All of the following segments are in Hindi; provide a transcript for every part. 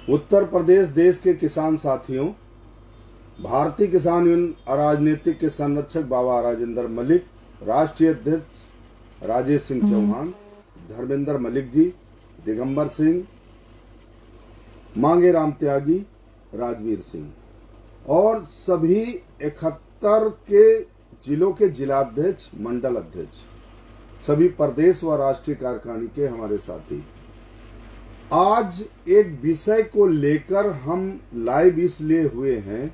उत्तर प्रदेश देश के किसान साथियों, भारतीय किसान यूनियन अराजनीतिक के संरक्षक बाबा राजेंद्र मलिक, राष्ट्रीय अध्यक्ष राजेश सिंह चौहान, धर्मेंद्र मलिक जी, दिगंबर सिंह, मांगे राम त्यागी, राजवीर सिंह और सभी 71 के जिलों के जिलाध्यक्ष, मंडल अध्यक्ष, सभी प्रदेश व राष्ट्रीय कार्यकारिणी के हमारे साथी, आज एक विषय को लेकर हम लाइव इसलिए हुए हैं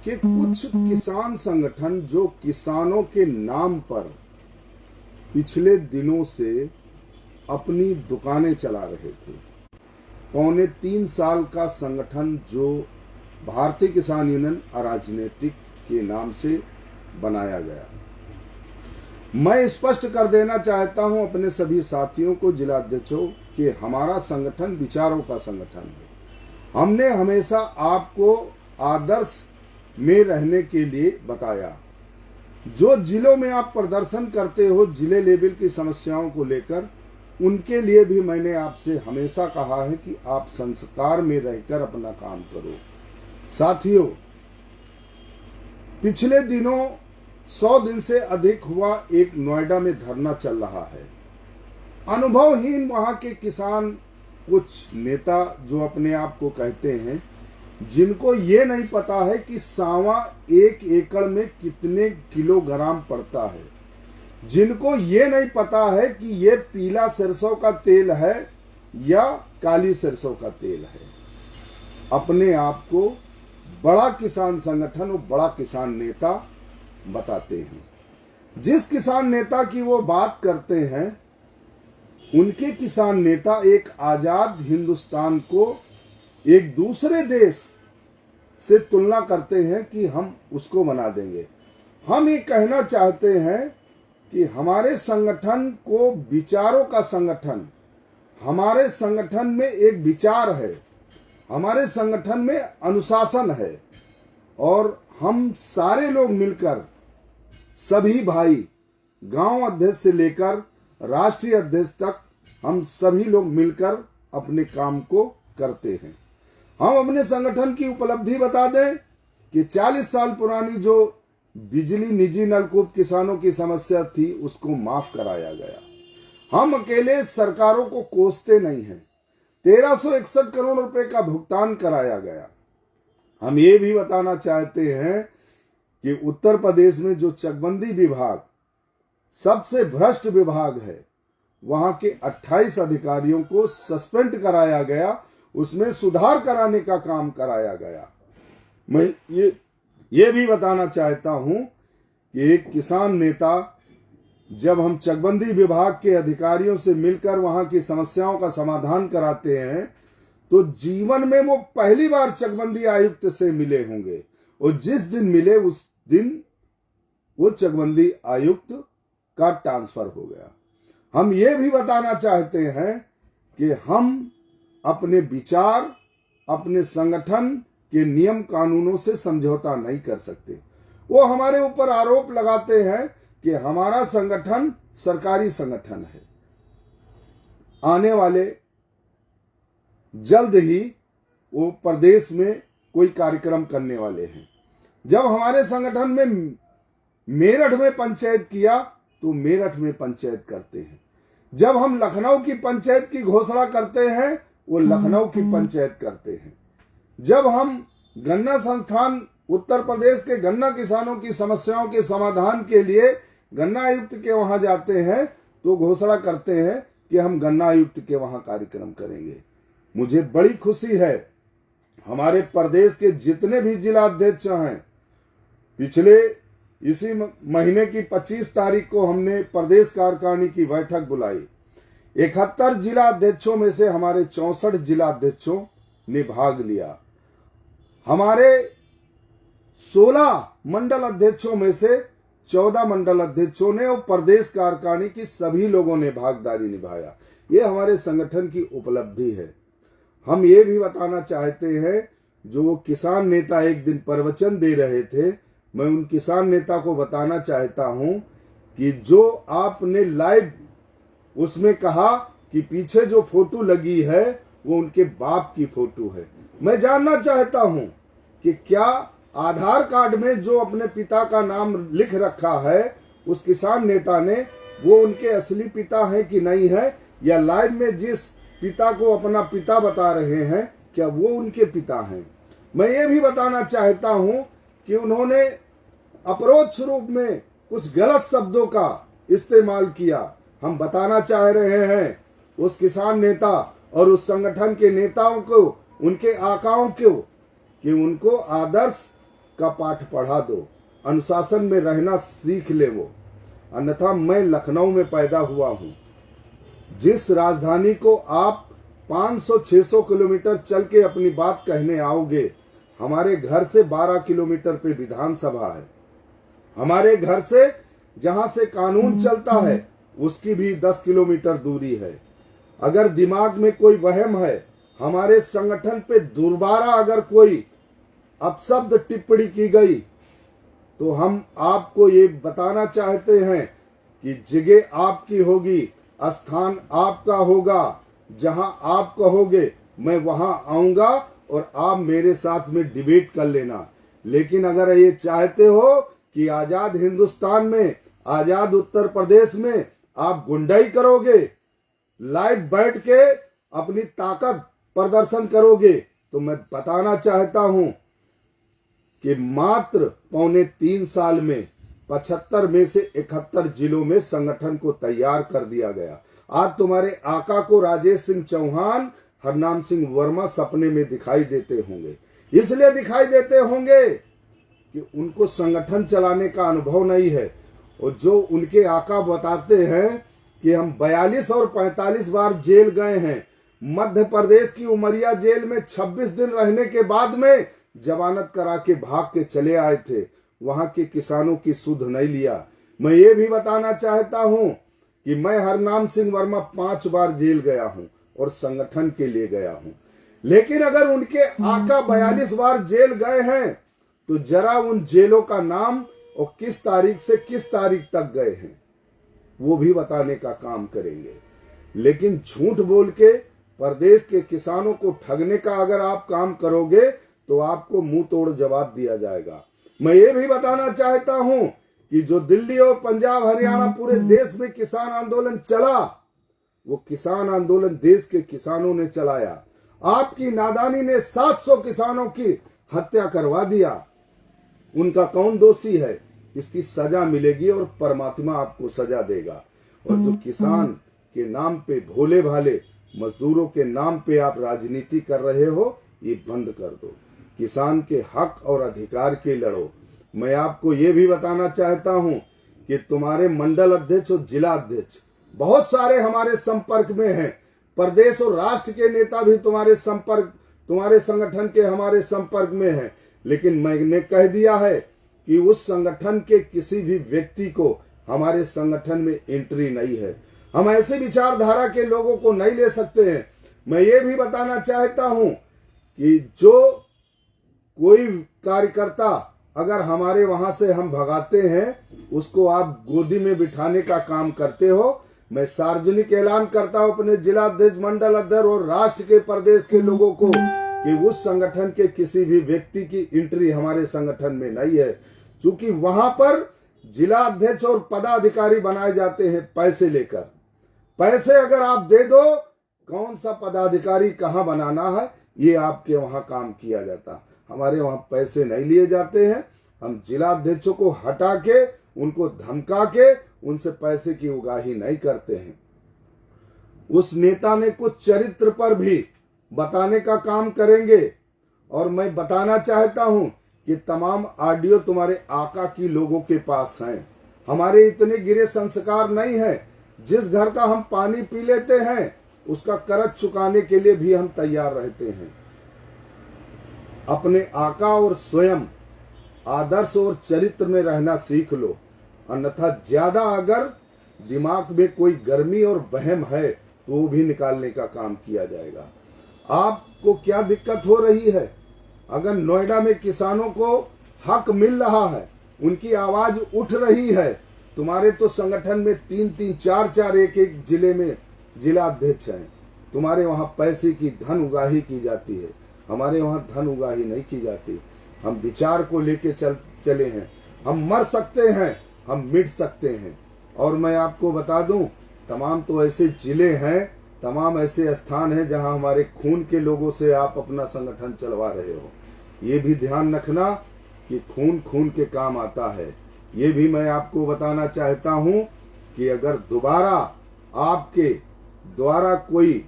कि कुछ किसान संगठन जो किसानों के नाम पर पिछले दिनों से अपनी दुकानें चला रहे थे, 3.25 साल का संगठन जो भारतीय किसान यूनियन अराजनीतिक के नाम से बनाया गया। मैं स्पष्ट कर देना चाहता हूं अपने सभी साथियों को, जिलाध्यक्षों, कि हमारा संगठन विचारों का संगठन है। हमने हमेशा आपको आदर्श में रहने के लिए बताया। जो जिलों में आप प्रदर्शन करते हो जिले लेवल की समस्याओं को लेकर, उनके लिए भी मैंने आपसे हमेशा कहा है कि आप संस्कार में रहकर अपना काम करो। साथियों, पिछले दिनों 100 दिन से अधिक हुआ एक नोएडा में धरना चल रहा है। अनुभवहीन वहां के किसान, कुछ नेता जो अपने आप को कहते हैं, जिनको ये नहीं पता है कि सांवा 1 एकड़ में कितने किलोग्राम पड़ता है, जिनको ये नहीं पता है कि ये पीला सरसों का तेल है या काली सरसों का तेल है, अपने आप को बड़ा किसान संगठन और बड़ा किसान नेता बताते हैं। जिस किसान नेता की वो बात करते हैं, उनके किसान नेता एक आजाद हिंदुस्तान को एक दूसरे देश से तुलना करते हैं कि हम उसको बना देंगे। हम ये कहना चाहते हैं कि हमारे संगठन को विचारों का संगठन, हमारे संगठन में एक विचार है, हमारे संगठन में अनुशासन है और हम सारे लोग मिलकर, सभी भाई, गांव अध्यक्ष से लेकर राष्ट्रीय अध्यक्ष तक, हम सभी लोग मिलकर अपने काम को करते हैं। हम अपने संगठन की उपलब्धि बता दें कि 40 साल पुरानी जो बिजली निजी नलकूप किसानों की समस्या थी, उसको माफ कराया गया। हम अकेले सरकारों को कोसते नहीं हैं। 1361 करोड़ रुपए का भुगतान कराया गया। हम ये भी बताना चाहते हैं कि उत्तर प्रदेश में जो चकबंदी विभाग सबसे भ्रष्ट विभाग है, वहां के 28 अधिकारियों को सस्पेंड कराया गया, उसमें सुधार कराने का काम कराया गया। मैं ये भी बताना चाहता हूं कि एक किसान नेता, जब हम चकबंदी विभाग के अधिकारियों से मिलकर वहां की समस्याओं का समाधान कराते हैं, तो जीवन में वो पहली बार चकबंदी आयुक्त से मिले होंगे और जिस दिन मिले उस दिन वो चकबंदी आयुक्त का ट्रांसफर हो गया। हम ये भी बताना चाहते हैं कि हम अपने विचार, अपने संगठन के नियम कानूनों से समझौता नहीं कर सकते। वो हमारे ऊपर आरोप लगाते हैं कि हमारा संगठन सरकारी संगठन है। आने वाले जल्द ही वो प्रदेश में कोई कार्यक्रम करने वाले हैं। जब हमारे संगठन में मेरठ में पंचायत किया तो मेरठ में पंचायत करते हैं। जब हम लखनऊ की पंचायत की घोषणा करते हैं, वो लखनऊ की पंचायत करते हैं। जब हम गन्ना संस्थान, उत्तर प्रदेश के गन्ना किसानों की समस्याओं के समाधान के लिए गन्ना आयुक्त के वहां जाते हैं, तो घोषणा करते हैं कि हम गन्ना आयुक्त के वहां कार्यक्रम करेंगे। मुझे बड़ी खुशी है, हमारे प्रदेश के जितने भी जिला अध्यक्ष हैं, पिछले इसी महीने की 25 तारीख को हमने प्रदेश कार्यकारिणी की बैठक बुलाई। 71 जिला अध्यक्षों में से हमारे 64 जिला अध्यक्षों ने भाग लिया। हमारे 16 मंडल अध्यक्षों में से 14 मंडल अध्यक्षों ने और प्रदेश कार्यकारिणी की सभी लोगों ने भागीदारी निभाया। ये हमारे संगठन की उपलब्धि है। हम ये भी बताना चाहते हैं, जो वो किसान नेता एक दिन प्रवचन दे रहे थे, मैं उन किसान नेता को बताना चाहता हूं कि जो आपने लाइव उसमें कहा कि पीछे जो फोटो लगी है वो उनके बाप की फोटो है। मैं जानना चाहता हूं कि क्या आधार कार्ड में जो अपने पिता का नाम लिख रखा है उस किसान नेता ने, वो उनके असली पिता है कि नहीं है, या लाइव में जिस पिता को अपना पिता बता रहे हैं क्या वो उनके पिता हैं। मैं ये भी बताना चाहता हूं कि उन्होंने अपरोक्ष रूप में कुछ गलत शब्दों का इस्तेमाल किया। हम बताना चाह रहे हैं उस किसान नेता और उस संगठन के नेताओं को, उनके आकाओं को, कि उनको आदर्श का पाठ पढ़ा दो, अनुशासन में रहना सीख ले वो। अन्यथा मैं लखनऊ में पैदा हुआ हूं, जिस राजधानी को आप 500-600 किलोमीटर चल के अपनी बात कहने आओगे, हमारे घर से 12 किलोमीटर पे विधानसभा है। हमारे घर से जहां से कानून चलता है उसकी भी 10 किलोमीटर दूरी है। अगर दिमाग में कोई वहम है, हमारे संगठन पे दुर्बारा अगर कोई अपशब्द टिप्पणी की गई, तो हम आपको ये बताना चाहते हैं कि जगह आपकी होगी, स्थान आपका होगा। जहां आप कहोगे मैं वहां आऊंगा और आप मेरे साथ में डिबेट कर लेना। लेकिन अगर ये चाहते हो कि आजाद हिंदुस्तान में, आजाद उत्तर प्रदेश में आप गुंडाई करोगे, लाइव बैठ के अपनी ताकत प्रदर्शन करोगे, तो मैं बताना चाहता हूं कि मात्र 3.25 साल में 75 में से 71 जिलों में संगठन को तैयार कर दिया गया। आज तुम्हारे आका को राजेश सिंह चौहान, हरनाम सिंह वर्मा सपने में दिखाई देते होंगे। इसलिए दिखाई देते होंगे कि उनको संगठन चलाने का अनुभव नहीं है। और जो उनके आका बताते हैं कि हम 42 और 45 बार जेल गए हैं। मध्य प्रदेश की उमरिया जेल में 26 दिन रहने के बाद में जमानत करा के भाग के चले आए थे। वहां के किसानों की सुध नहीं लिया। मैं ये भी बताना चाहता हूं कि मैं हरनाम सिंह वर्मा 5 बार जेल गया हूं और संगठन के लिए गया हूं। लेकिन अगर उनके आका 42 बार जेल गए हैं तो जरा उन जेलों का नाम और किस तारीख से किस तारीख तक गए हैं वो भी बताने का काम करेंगे। लेकिन झूठ बोल के प्रदेश के किसानों को ठगने का अगर आप काम करोगे तो आपको मुंह तोड़ जवाब दिया जाएगा। मैं ये भी बताना चाहता हूं कि जो दिल्ली और पंजाब, हरियाणा, पूरे देश में किसान आंदोलन चला, वो किसान आंदोलन देश के किसानों ने चलाया। आपकी नादानी ने 700 किसानों की हत्या करवा दिया। उनका कौन दोषी है? इसकी सजा मिलेगी और परमात्मा आपको सजा देगा। और जो किसान के नाम पे, भोले भाले मजदूरों के नाम पे आप राजनीति कर रहे हो, ये बंद कर दो। किसान के हक और अधिकार के लड़ो। मैं आपको ये भी बताना चाहता हूं कि तुम्हारे मंडल अध्यक्ष और जिला अध्यक्ष बहुत सारे हमारे संपर्क में हैं। प्रदेश और राष्ट्र के नेता भी तुम्हारे संगठन के हमारे संपर्क में हैं। लेकिन मैंने कह दिया है कि उस संगठन के किसी भी व्यक्ति को हमारे संगठन में एंट्री नहीं है। हम ऐसे विचारधारा के लोगों को नहीं ले सकते हैं। मैं ये भी बताना चाहता हूं कि जो कोई कार्यकर्ता अगर हमारे वहां से हम भगाते हैं, उसको आप गोदी में बिठाने का काम करते हो। मैं सार्वजनिक ऐलान करता हूं अपने जिला अध्यक्ष, मंडल अध्यक्ष और राष्ट्र के, प्रदेश के लोगों को कि उस संगठन के किसी भी व्यक्ति की एंट्री हमारे संगठन में नहीं है। क्योंकि वहां पर जिला अध्यक्ष और पदाधिकारी बनाए जाते हैं पैसे लेकर। पैसे अगर आप दे दो, कौन सा पदाधिकारी कहां बनाना है ये आपके वहां काम किया जाता। हमारे वहां पैसे नहीं लिए जाते हैं। हम जिला अध्यक्षों को हटा के, उनको धमका के, उनसे पैसे की उगाही नहीं करते हैं। उस नेता ने कुछ चरित्र पर भी बताने का काम करेंगे। और मैं बताना चाहता हूं कि तमाम ऑडियो तुम्हारे आका की लोगों के पास हैं। हमारे इतने गिरे संस्कार नहीं है। जिस घर का हम पानी पी लेते हैं उसका कर्ज चुकाने के लिए भी हम तैयार रहते हैं। अपने आका और स्वयं आदर्श और चरित्र में रहना सीख लो। अन्यथा ज्यादा अगर दिमाग में कोई गर्मी और वहम है तो वो भी निकालने का काम किया जाएगा। आपको क्या दिक्कत हो रही है? अगर नोएडा में किसानों को हक मिल रहा है, उनकी आवाज उठ रही है, तुम्हारे तो संगठन में 3-3, 4-4, एक जिले में जिला अध्यक्ष हैं। तुम्हारे वहां पैसे की धन उगाही की जाती है, हमारे वहां धन उगाही नहीं की जाती। हम विचार को लेके चले हैं। हम मर सकते हैं, हम मिट सकते हैं। और मैं आपको बता दूं, तमाम तो ऐसे जिले हैं, तमाम ऐसे स्थान हैं जहां हमारे खून के लोगों से आप अपना संगठन चलवा रहे हो। ये भी ध्यान रखना कि खून खून के काम आता है। ये भी मैं आपको बताना चाहता हूं कि अगर दोबारा आपके द्वारा कोई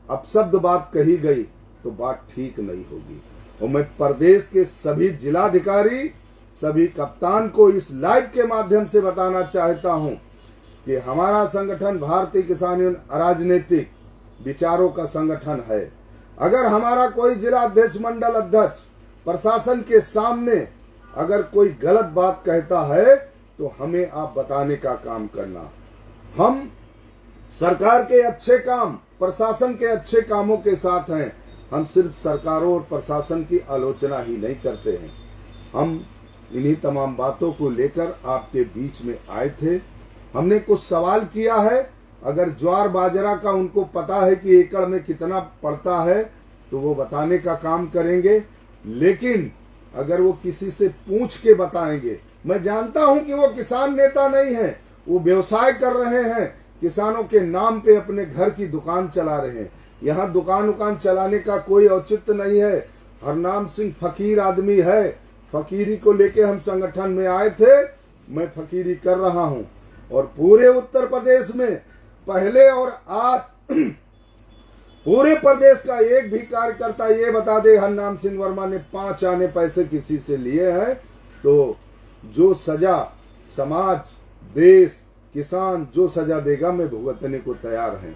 अपशब्द बात कही गई तो बात ठीक नहीं होगी। और मैं प्रदेश के सभी जिलाधिकारी, सभी कप्तान को इस लाइव के माध्यम से बताना चाहता हूं कि हमारा संगठन भारतीय किसान यूनियन अराजनीतिक विचारों का संगठन है। अगर हमारा कोई जिला अध्यक्ष, मंडल अध्यक्ष प्रशासन के सामने अगर कोई गलत बात कहता है तो हमें आप बताने का काम करना। हम सरकार के अच्छे काम, प्रशासन के अच्छे कामों के साथ हैं। हम सिर्फ सरकारों और प्रशासन की आलोचना ही नहीं करते हैं। हम इन्हीं तमाम बातों को लेकर आपके बीच में आए थे। हमने कुछ सवाल किया है। अगर ज्वार बाजरा का उनको पता है कि एकड़ में कितना पड़ता है तो वो बताने का काम करेंगे। लेकिन अगर वो किसी से पूछ के बताएंगे, मैं जानता हूं कि वो किसान नेता नहीं है, वो व्यवसाय कर रहे हैं, किसानों के नाम पे अपने घर की दुकान चला रहे हैं। यहाँ दुकान चलाने का कोई औचित्य नहीं है। हरनाम सिंह फकीर आदमी है। फकीरी को लेके हम संगठन में आए थे। मैं फकीरी कर रहा हूँ और पूरे उत्तर प्रदेश में पहले और आज पूरे प्रदेश का एक भी कार्यकर्ता ये बता दे हरनाम सिंह वर्मा ने 5 आने पैसे किसी से लिए हैं तो जो सजा समाज, देश, किसान जो सजा देगा मैं भुगतने को तैयार हैं।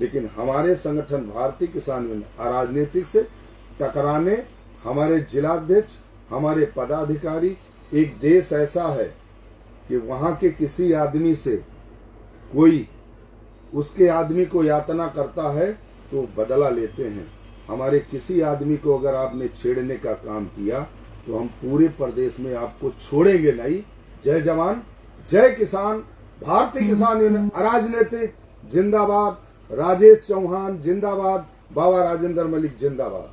लेकिन हमारे संगठन भारतीय किसान यूनियन अराजनीतिक से टकराने हमारे जिलाध्यक्ष, हमारे पदाधिकारी, एक देश ऐसा है कि वहां के किसी आदमी से कोई उसके आदमी को यातना करता है तो बदला लेते हैं। हमारे किसी आदमी को अगर आपने छेड़ने का काम किया तो हम पूरे प्रदेश में आपको छोड़ेंगे नहीं। जय जवान, जय किसान, भारतीय किसान यूनियन अराजनीतिक जिंदाबाद। राजेश चौहान जिंदाबाद, बाबा राजेंद्र मलिक जिंदाबाद।